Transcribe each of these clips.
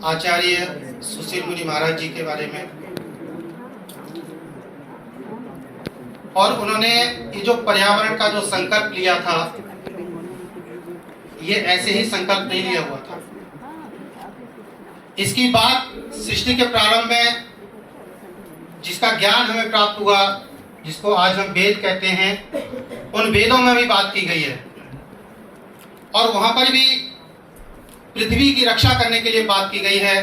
आचार्य सुशील मुनि महाराज जी के बारे में। और उन्होंने ये जो पर्यावरण का जो संकल्प लिया था, ये ऐसे ही संकल्प नहीं लिया हुआ था। इसकी बात सृष्टि के प्रारंभ में जिसका ज्ञान हमें प्राप्त हुआ, जिसको आज हम वेद कहते हैं, उन वेदों में भी बात की गई है। और वहां पर भी पृथ्वी की रक्षा करने के लिए बात की गई है,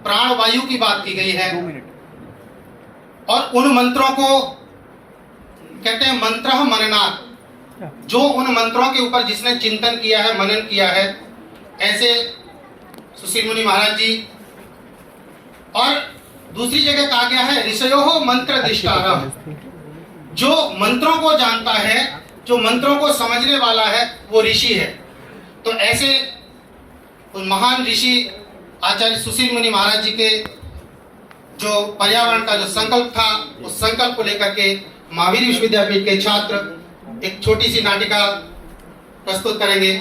प्राण वायु की बात की गई है। और उन मंत्रों को कहते हैं मंत्र मननात्, जो उन मंत्रों के ऊपर जिसने चिंतन किया है, मनन किया है, ऐसे सुशील मुनि महाराज जी। और दूसरी जगह कहा गया है ऋषयो मंत्र दृष्टारः, जो मंत्रों को जानता है, जो मंत्रों को समझने वाला है, वो ऋषि है। तो ऐसे उन महान ऋषि आचार्य सुशील मुनि महाराज जी के जो पर्यावरण का जो संकल्प था, उस संकल्प को लेकर के महावीर विश्वविद्यापीठ के छात्र एक छोटी सी नाटिका प्रस्तुत करेंगे।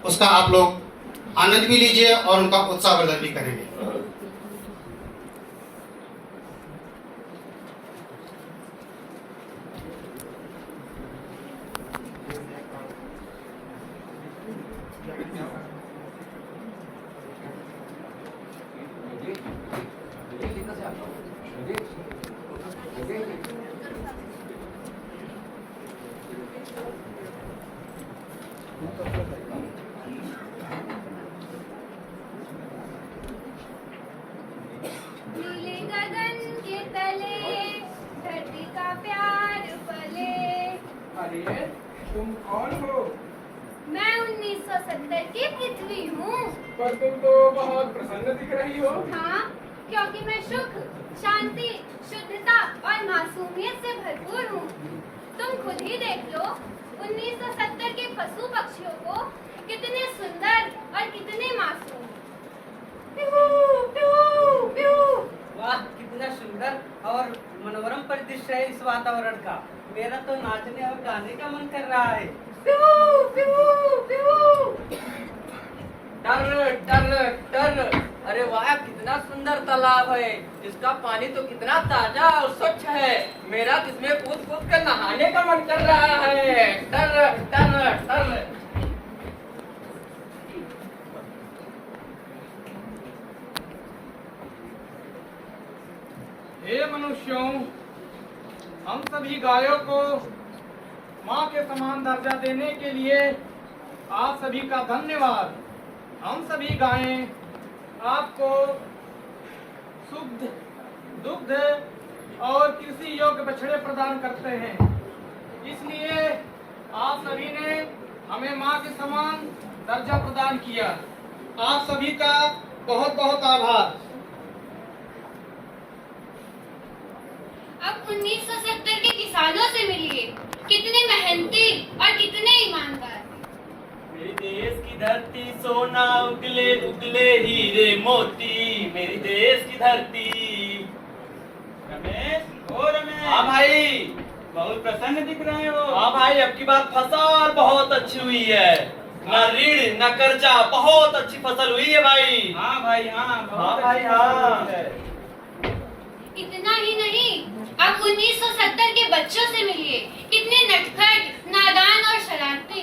उसका आप लोग आनंद भी लीजिए और उनका उत्साहवर्धन भी करेंगे। नीले गगन के तले धरती का प्यार पले। अरे तुम कौन हो? मैं 1970 की पृथ्वी हूँ। पर तुम तो बहुत प्रसन्न दिख रही हो। हाँ, क्योंकि मैं सुख, शांति, शुद्धता और मासूमियत से भरपूर हूँ। तुम खुद ही देख लो 1970 के पशु पक्षियों को, कितने सुंदर और कितने मासूम। प्यू, प्यू, प्यू। वाह, कितना सुंदर और मनोरम परिदृश्य है इस वातावरण का। मेरा तो नाचने और गाने का मन कर रहा है। प्यू, प्यू, प्यू। टर टर टर। अरे वाह, कितना सुंदर तालाब है। इसका पानी तो कितना ताजा और स्वच्छ है। मेरा इसमें कूद कूद कर नहाने का मन कर रहा है। टर टर टर। हे मनुष्यों, हम सभी गायों को माँ के समान दर्जा देने के लिए आप सभी का धन्यवाद। हम सभी गायें आपको शुद्ध दुग्ध और कृषि योग्य बछड़े प्रदान करते हैं। इसलिए आप सभी ने हमें माँ के समान दर्जा प्रदान किया। आप सभी का बहुत बहुत आभार। अब 1970 के किसानों से मिलिए, कितने मेहनती और कितने ईमानदार। मेरे देश की धरती सोना उगले उगले हीरे मोती, मेरी देश की धरती। रमेश, ओ रमेश। हाँ भाई, बहुत प्रसन्न दिख रहे हो। हाँ भाई, अब की बार फसल बहुत अच्छी हुई है। न ऋण न कर्जा, बहुत अच्छी फसल हुई है भाई। हाँ भाई, हाँ हाँ भाई, हाँ। इतना ही नहीं, अब 1970 के बच्चों से मिलिए, कितने नटखट, नादान और शरारती।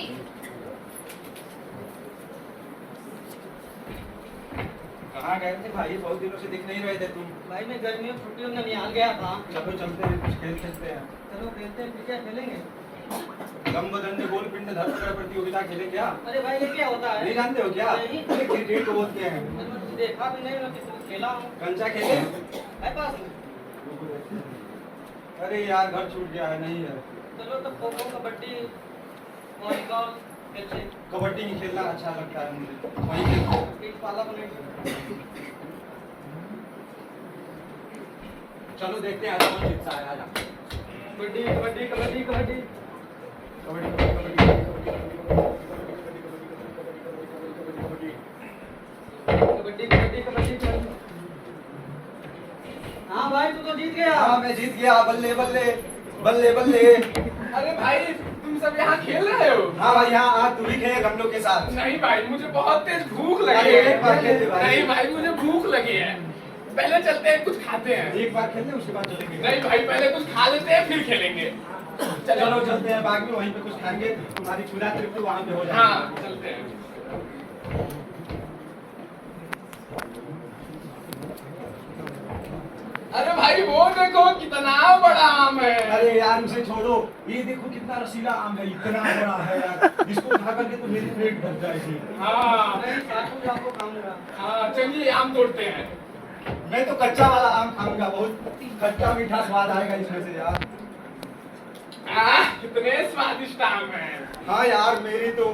कहाँ गए थे भाई? बहुत दिनों से दिख नहीं रहे थे तुम। भाई, मैं गर्मियों की छुट्टियों में ननिहाल गया था। चलो चलते हैं, कुछ खेल खेलते हैं। चलो खेलते हैं। फिर क्या खेलेंगे? लंब दंड गोल पिंड धर्म प्रतियोगिता खेले क्या? अरे भाई, ये क्या होता है? नहीं जानते हो क्या? नहीं। अरे क्रिकेट को बोलते हैं। मैंने देखा भी नहीं, मैं किसी खेला हूँ। कंचा खेले? है पास में? अरे यार, घर छूट गया है, नहीं है। चलो तो खो खो, कबड्डी, वॉलीबॉल खेलते। कबड्डी नहीं खेलना अच्छा लगता है मुझे, वही खेलते। एक पाला बने। चलो देखते हैं आज कौन जीतता है। आजा। कबड्डी कबड्डी कबड्डी कबड्डी कबड्डी कबड्डी कबड्डी कबड्डी कबड्डी। हाँ भाई, तू तो जीत गया। हाँ, मैं जीत गया। बल्ले बल्ले बल्ले बल्ले। अरे भाई, तुम तुम सब यहाँ खेल रहे हो? हाँ भाई यहाँ आज तू भी खेल हम लोग के साथ। नहीं भाई, मुझे बहुत तेज भूख लगी अरे है। एक बार खेल दे भाई। नहीं भाई, मुझे भूख लगी है। पहले चलते हैं, कुछ खाते हैं। एक बार खेलते हैं उसके बाद चलेंगे। नहीं भाई, पहले कुछ खा लेते हैं फिर खेलेंगे। चलो चलते हैं, बाद में वहीं पे कुछ खाएंगे, तुम्हारी चूल्हा तृप्ति वहाँ पे हो जाएगी। हाँ चलते हैं। अरे भाई वो देखो कितना बड़ा आम है। अरे यार उसे छोड़ो, ये देखो कितना रसीला आम है, इतना बड़ा है यार, इसको खा करके तो मेरी पेट भर जाएगी। हाँ आपको काम लगा। हाँ, चलिए आम तोड़ते हैं। मैं तो कच्चा वाला आम खाऊंगा, बहुत खट्टा मीठा स्वाद आएगा इसमें से यार। कितने स्वादिष्ट आम है। हाँ यार मेरी तो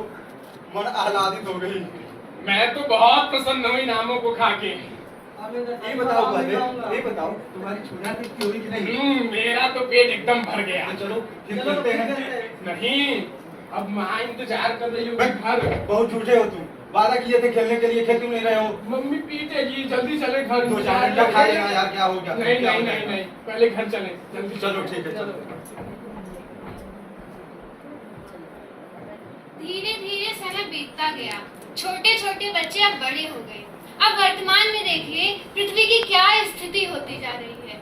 मन आह्लादित हो गई। मैं तो बहुत प्रसन्न हुई इन आमों को खा के। ये बताओ पहले, ये बताओ तुम्हारी चूल्हा तृप्ति हुई कि नहीं? मेरा तो पेट एकदम भर गया। तो चलो फिर चलते हैं। नहीं, अब माँ इंतजार कर रही होगी घर। बहुत झूठे हो तुम, वादा किए थे खेलने के लिए, खेल क्यों नहीं रहे हो? मम्मी पीटेगी, जल्दी चले घर। दो चार घंटा खा लेना यार, क्या हो गया? नहीं नहीं नहीं नहीं, पहले घर चले जल्दी। चलो ठीक है चलो। धीरे धीरे समय बीतता गया। छोटे छोटे बच्चे अब बड़े हो गए। अब वर्तमान में देखिए पृथ्वी की क्या स्थिति होती जा रही है।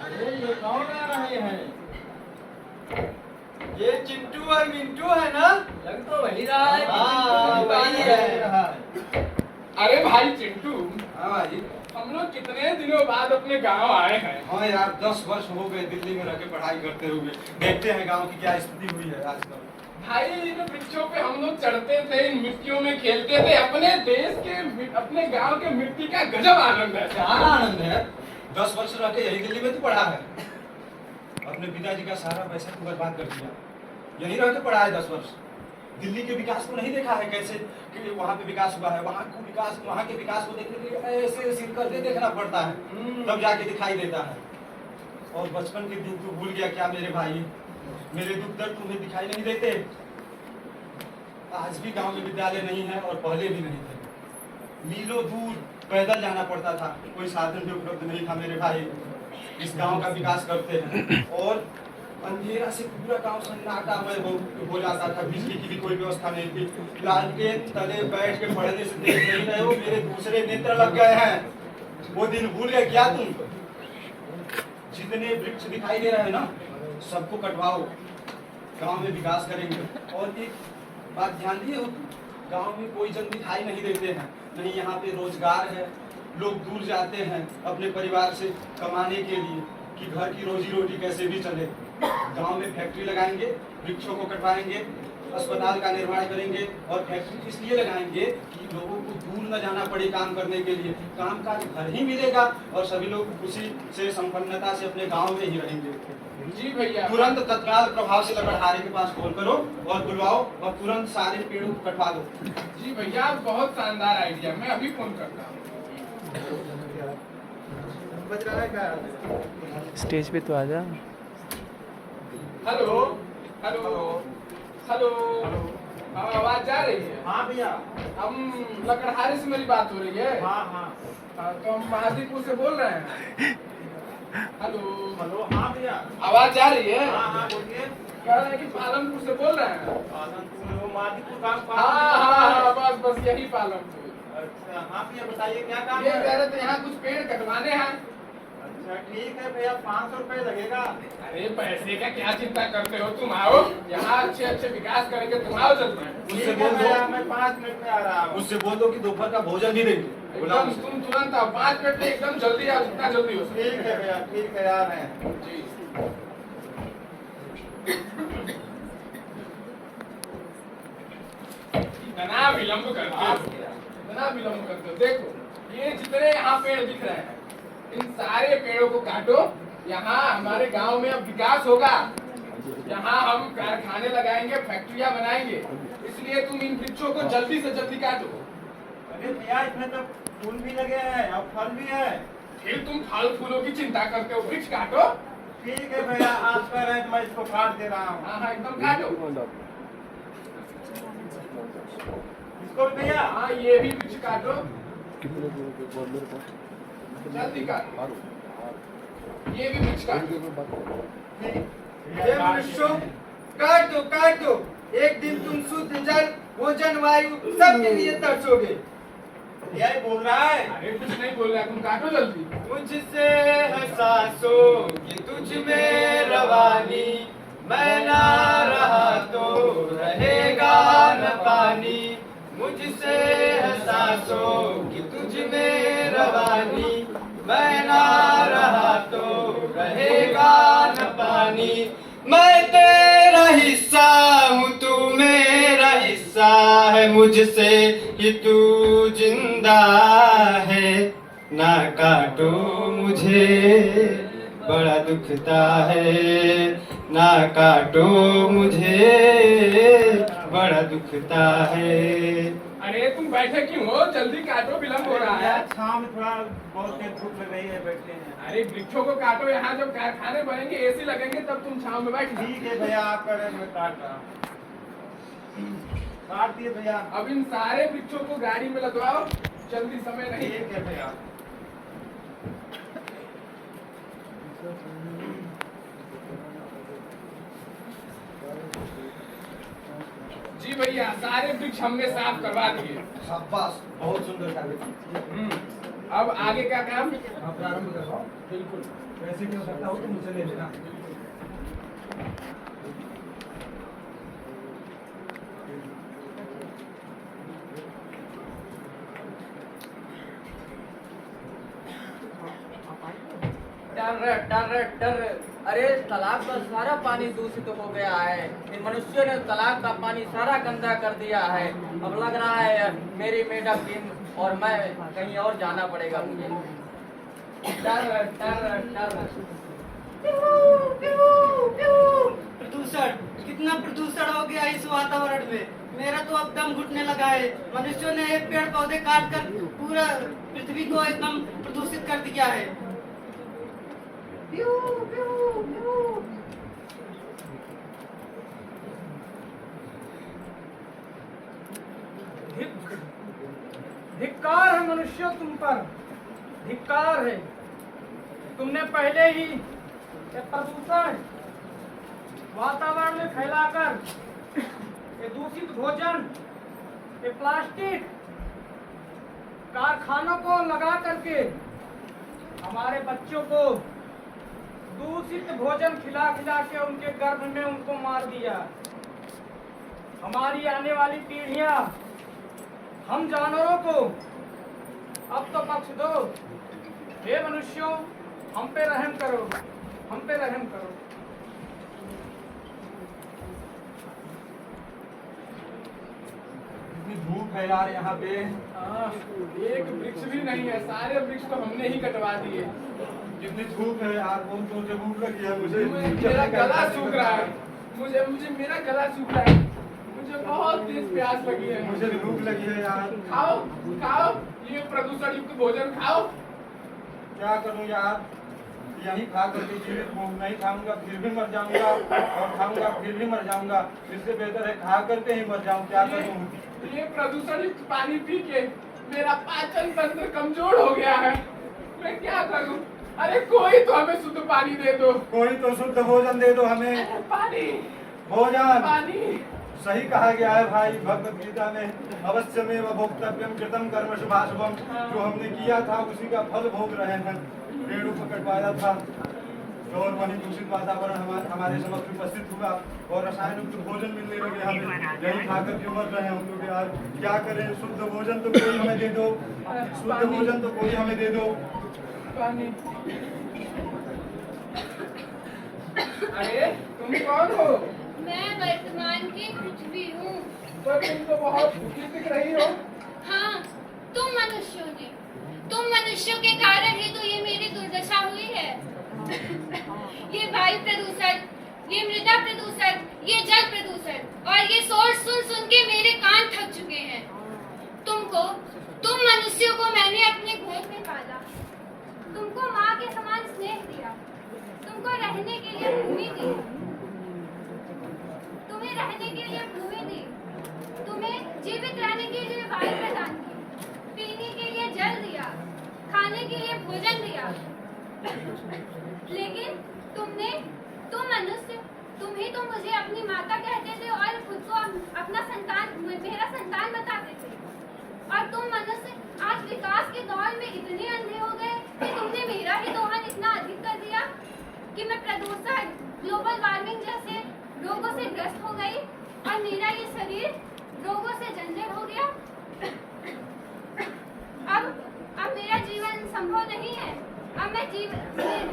अरे ये कौन आ रहे हैं? ये चिंटू और मिंटू है ना? लग तो वही रहा है। हाँ, वही है। अरे भाई चिंटू, हाँ भाई। हम लोग कितने दिनों बाद अपने गांव आए हैं। हाँ यार 10 वर्ष हो गए दिल्ली में रह के पढ़ाई करते हुए। देखते हैं गांव की क्या स्थिति हुई है आजकल। भाई इन वृक्षों पे हम लोग चढ़ते थे, इन मिट्टियों में खेलते थे। अपने देश के, अपने गांव के मिट्टी का गजब आनंद है। क्या आनंद है, 10 वर्ष रह के यही दिल्ली में तो पढ़ा है। अपने पिताजी का सारा पैसा तो बर्बाद कर दिया, यही रह के पढ़ा है 10 वर्ष। दिल्ली के विकास को नहीं देखा है कैसे कि वहाँ पे विकास हुआ है। वहाँ को विकास, वहाँ के विकास को देखने के लिए ऐसे सिर करके देखना पड़ता है, तब जाके दिखाई देता है। और बचपन के दिन तू भूल गया क्या मेरे भाई? मेरे दुख दर्द तुम्हें दिखाई नहीं देते? आज भी गांव में विद्यालय नहीं है और पहले भी नहीं थे। मीलों दूर पैदल जाना पड़ता था, कोई साधन भी उपलब्ध नहीं था मेरे भाई। इस गांव का विकास करते हैं और अंधेरा से पूरा गांव सन्नाटामय हो जाता था। बिजली की भी कोई व्यवस्था नहीं थी। लाल के तले बैठ के पढ़ने से देख नहीं रहे हो, मेरे दूसरे नेत्र लग गए हैं। वो दिन भूल गए क्या तुम? जितने वृक्ष दिखाई दे रहे हैं ना, सबको कटवाओ, गांव में विकास करेंगे। और एक बात ध्यान दिए हो, गांव में कोई जन दिखाई नहीं देते हैं, नहीं यहाँ पे रोजगार है। लोग दूर जाते हैं अपने परिवार से कमाने के लिए कि घर की रोजी रोटी कैसे भी चले। गांव में फैक्ट्री लगाएंगे, वृक्षों को कटवाएंगे, अस्पताल का निर्माण करेंगे। और फैक्ट्री इसलिए लगाएंगे कि लोगों को दूर न जाना पड़े काम करने के लिए, काम का घर ही मिलेगा और सभी लोग खुशी से संपन्नता से अपने गांव में ही रहेंगे। जी भैया, तुरंत तत्काल प्रभाव से लकड़हारे के पास फोन करो और बुलवाओ और तुरंत सारे पेड़ों को कटवा दो। जी भैया, बहुत शानदार आइडिया, मैं अभी फोन करता हूँ। स्टेज पे तो आ जा। हेलो हेलो हेलो, हाँ आवाज जा रही है? हाँ भैया। हम लकड़हारे से मेरी बात हो रही है? हाँ हाँ। तो हम महादीपुर से बोल रहे हैं। हेलो हेलो, हाँ भैया। आवाज जा रही है? हाँ हाँ बोलिए। कह रहे हैं कि पालनपुर से बोल रहे हैं। पालनपुर, वो मादीपुर गाँव हाँ हाँ, बस बस यही पालनपुर। अच्छा हाँ भैया, बताइए क्या काम ये है? कह रहे थे यहाँ कुछ पेड़ कटवाने हैं। अच्छा ठीक है भैया, 500 रुपये लगेगा। अरे पैसे का क्या चिंता करते हो, तुम आओ यहाँ अच्छे अच्छे विकास करेंगे, तुम आओ जल्दी। उससे ठीक बोल है दो, भैया, मैं 5 मिनट में आ रहा हूँ। उससे बोल दो कि दोपहर का भोजन भी देंगे। एकदम तुम तुरंत आओ, 5 मिनट में एकदम जल्दी आओ, जितना जल्दी हो सके। ठीक है भैया, ठीक है, आ रहे हैं। जी। इतना विलम्ब करते हो, इतना विलम्ब करते हो। देखो ये जितने यहाँ पेड़ दिख रहे हैं, इन सारे पेड़ों को काटो। यहाँ हमारे गांव में अब विकास होगा। यहाँ हम कारखाने लगाएंगे, फैक्ट्रियाँ बनाएंगे, इसलिए तुम इन वृक्षों को जल्दी से जल्दी काटो। अरे भैया, इसमें तो फूल भी लगे हैं और फल भी है। फिर तुम फल फूलों की चिंता करते हो, वृक्ष काटो। ठीक है भैया, आप कह रहे हैं तो मैं इसको काट दे रहा हूँ। हाँ हाँ, एकदम काटो। इसको भी भैया। हाँ ये भी वृक्ष काटो। जल्दी काट। ये भी वृक्ष काट। हे मनुष्यों, काट दो। एक दिन तुम शुद्ध जल, भोजन, वायु सबके लिए तरसोगे। यही बोल रहा है। अरे कुछ नहीं बोल रहा, तुम काटो जल्दी। मुझसे है सांसों की तुझ में रवानी, मैं ना रहा तो रहेगा न पानी। मुझसे है सांसों की तुझ में रवानी, मैं ना रहा तो रहेगा न पानी। मैं तेरा हिस्सा हूँ, तू मेरा हिस्सा है, मुझसे ही तू जिंदा है। ना काटो मुझे, बड़ा दुखता है, ना काटो मुझे, बड़ा दुखता है। अरे तुम बैठे क्यों हो? जल्दी काटो, विलम्ब हो रहा है। छांव में थोड़ा बहुत देर धूप लग रही है, बैठे हैं। अरे वृक्षों को काटो, यहाँ जब कारखाने बनेंगे, एसी लगेंगे, तब तुम छांव में बैठ। ठीक है भैया, आप करें, मैं काट रहा हूँ। काट दिए भैया। अब इन सारे वृक्षों को गाड़ी में लगवाओ, जल्दी समय नहीं। ठीक है भैया। जी भैया, सारे वृक्ष हमने साफ करवा दिए। शाबाश, बहुत सुंदर कार्य। अब आगे क्या काम? आप प्रारंभ करो। बिल्कुल। वैसे क्यों करता हो तो मुझे ले लेना। डर। अरे तालाब का सारा पानी दूषित हो गया है। इन मनुष्यों ने तालाब का पानी सारा गंदा कर दिया है। अब लग रहा है मेरी मैडम दिन और मैं कहीं और जाना पड़ेगा मुझे। डर। प्रदूषण, कितना प्रदूषण हो गया इस वातावरण में। मेरा तो अब दम घुटने लगा है। मनुष्यों ने एक पेड़ पौधे काट कर पूरा पृथ्वी को एकदम प्रदूषित कर दिया है। धिक्कार है मनुष्यों तुम पर, धिक्कार है। तुमने पहले ही ये प्रदूषण वातावरण में फैलाकर ये दूषित भोजन, ये प्लास्टिक कारखानों को लगा करके हमारे बच्चों को दूषित भोजन खिला के उनके गर्भ में उनको मार दिया। हमारी आने वाली पीढ़ियां, हम जानवरों को अब तो बख्श दो। हे मनुष्यों, हम पे रहम करो, हम पे रहम करो। इतनी धूप है यार यहाँ पे। एक वृक्ष भी नहीं है, सारे वृक्ष तो हमने ही कटवा दिए। कितनी धूप है यार, बहुत जोर से भूख लगी है मुझे। मेरा गला सूख रहा है, मुझे मेरा गला सूख रहा है, मुझे बहुत तेज प्यास लगी है। मुझे भी भूख लगी है यार। खाओ, ये प्रदूषण युक्त भोजन खाओ। क्या करूं यार, यही खा करके जीवित हूँ। नहीं खाऊंगा फिर भी मर जाऊंगा, और खाऊंगा फिर भी मर जाऊंगा। इससे बेहतर है खा करके ही मर जाऊं। क्या करूं? ये प्रदूषण युक्त पानी पी के मेरा पाचन तंत्र कमजोर हो गया है। मैं क्या करूं? अरे कोई तो हमें शुद्ध पानी दे दो। कोई तो शुद्ध भोजन दे दो हमें। पानी, भोजन पानी। सही कहा गया है भाई भगवत गीता में, अवश्यमेव भोक्तव्यम कृतं कर्म शुभाशुभम। जो हमने किया था उसी का फल भोग रहे हैं। पेड़ ऊपर कटवाया था और वही दूषित वातावरण हमारे समक्ष उपस्थित हुआ और रसायन युक्त भोजन मिलने लगे हमें। यही खाकर के मर रहे हैं हम लोग यार। क्या करें? शुद्ध भोजन तो कोई हमें दे दो, शुद्ध भोजन तो कोई हमें दे दो। पानी। अरे तुम कौन हो? मैं वर्तमान की पृथ्वी हूँ। तो तुम तो बहुत दुखी दिख रही हो। हाँ, तुम मनुष्यों के कारण ही तो ये मेरी दुर्दशा हुई है। ये वायु प्रदूषण, ये मृदा प्रदूषण, ये जल प्रदूषण और ये शोर सुन के मेरे कान थक चुके हैं। तुम मनुष्यों को मैंने अपने गोद में पाला, तुमको माँ के समान स्नेह दिया, तुमको रहने के लिए भूमि दी, तुम्हें रहने के लिए भूमि दी, तुम्हें जीवित रहने के लिए वायु प्रदान की, पीने के लिए जल खाने के लिए भोजन दिया। लेकिन तुम मनुष्य, तुम ही तो मुझे अपनी माता कहते थे और खुद को अपना संतान, मेरा संतान बताते थे। और तुम मनुष्य आज विकास के दौर में इतने अंधे हो गए कि तुमने मेरा ही दोहन इतना अधिक कर दिया कि मैं प्रदूषण, ग्लोबल वार्मिंग जैसे रोगों से ग्रस्त हो गई और मेरा ये शरीर रोगों से जर्जर हो गया। अब मेरा जीवन संभव नहीं है। अब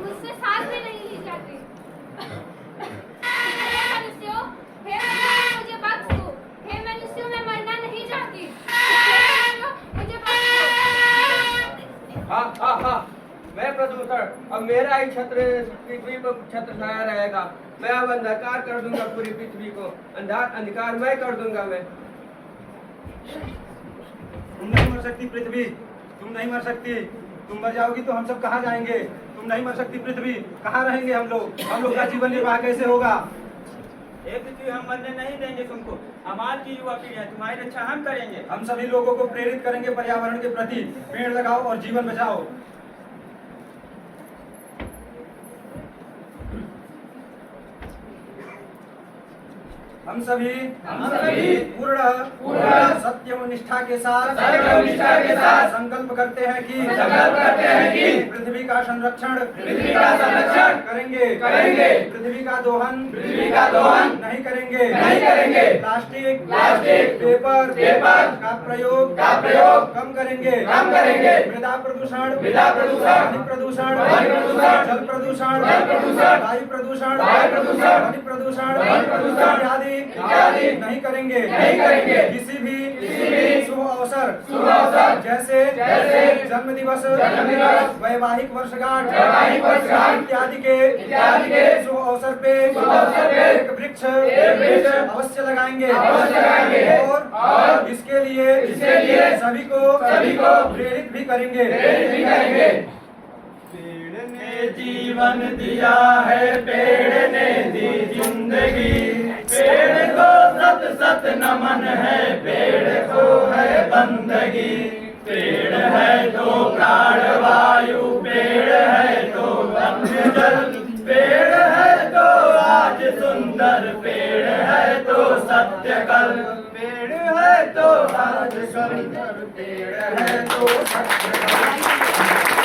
मुझसे सांस भी नहीं ली जाती। हे मनुष्यों, मुझे बख्श दो। हे मनुष्यों, मैं मरना नहीं चाहती। मुझे बख्श हाँ, मैं प्रदूषण, अब मेरा ही छत्र पृथ्वी पर छत्र छाया रहेगा। मैं अब अंधकार कर दूंगा पूरी पृथ्वी को, अंधकार मैं कर दूंगा। मैं तुम नहीं मर सकती पृथ्वी, तुम नहीं मर सकती। तुम मर जाओगी तो हम सब कहाँ जाएंगे? तुम नहीं मर सकती पृथ्वी, कहाँ रहेंगे हम लोग? हम लोग का जीवन निर्वाह कैसे होगा? ये पृथ्वी हम मरने नहीं देंगे तुमको। हमारी युवा पीढ़ी है, तुम्हारी रक्षा हम करेंगे। हम सभी लोगों को प्रेरित करेंगे पर्यावरण के प्रति। पेड़ लगाओ और जीवन बचाओ। हम सभी पूर्ण सत्य और निष्ठा के साथ संकल्प करते हैं कि पृथ्वी का संरक्षण करेंगे। पृथ्वी का दोहन नहीं करेंगे। प्लास्टिक पेपर का प्रयोग कम करेंगे। मृदा प्रदूषण, ध्वनि प्रदूषण, जल प्रदूषण, वायु प्रदूषण, ध्वनि प्रदूषण इत्यादि नहीं करेंगे। किसी भी शुभ अवसर जैसे जन्म दिवस, वैवाहिक वर्षगांठ इत्यादि के शुभ अवसर पे एक वृक्ष अवश्य लगाएंगे। और इसके लिए सभी को प्रेरित भी करेंगे। पेड़ ने जीवन दिया है, पेड़ ने दी जिंदगी। पेड़ को सत सत नमन है, पेड़ को है बंदगी। पेड़ है तो प्राण वायु, पेड़ है तो अन्न जल। पेड़ है तो आज सुंदर, पेड़ है तो सत्य कल। पेड़ है तो आज सुंदर, पेड़ है तो सत्य कल।